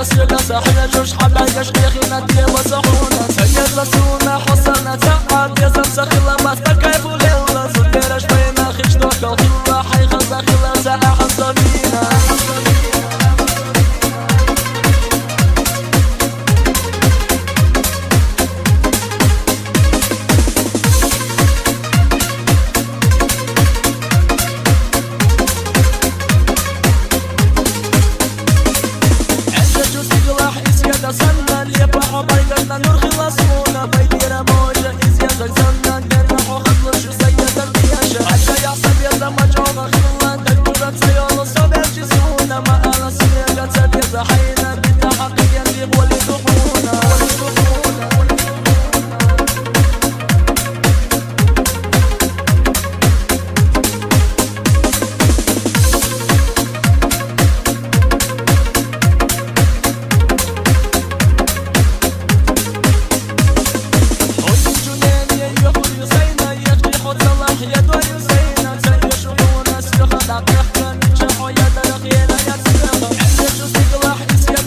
سيدا صحيح جوش حبايا شيخنا دي وصحونا سيد رسولنا حصلنا تعب يا زمسة خلا ما استكيف وليلا صديرش بينا خشتوك الخلا حي خلا خلا ساعة حصلينا سنن يبقى بايقنا نور خلاصونا بايدير موجة إزيادك زنن درنح وخطل شو سيد القياشة عشا يعصب يدا مجعوغة خلان دكتورة سيول صبر جسونا ما أنا سيقة تبيض حينا بيتا حقيا ديب ولي دخونا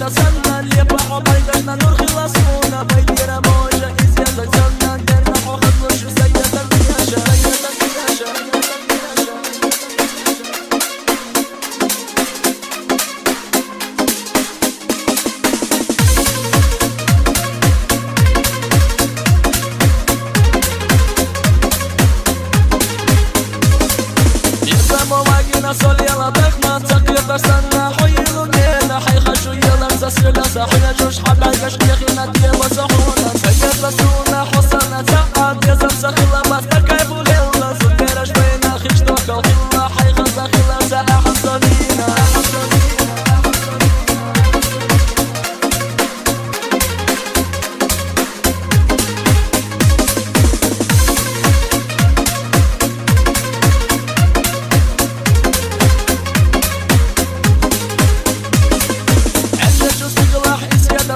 سنن يبقى بايقنا نور خلاصونا بايدير موجة إزيادك زنن درنح وخطل شو سيد القياشة مواقينا صليلا ضخمة تقيت سنة حيلو نينا حيخشو يلا مسسلة صحيح جوش حبايا شيخنا دي وصحونا سيد رسولنا حصلنا تعب يا زمسة خلا ما استكيف وليلا صديرش بينا خشتوك الخلا حي خلا خلا ساعة حصلينا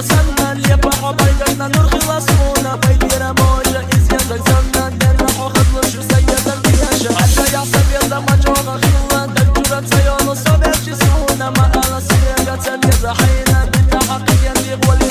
سنن يبقى بايقنا نور خلاصونا بايدير موجة إزيادك زنن درنح وخطل شو سيد القياشة عشا يعصب يدا مجعوغة خلان دكتورة سيول صبر جسونا ما أنا سيقة تبيض حينا بيتا حقيا ديب ولي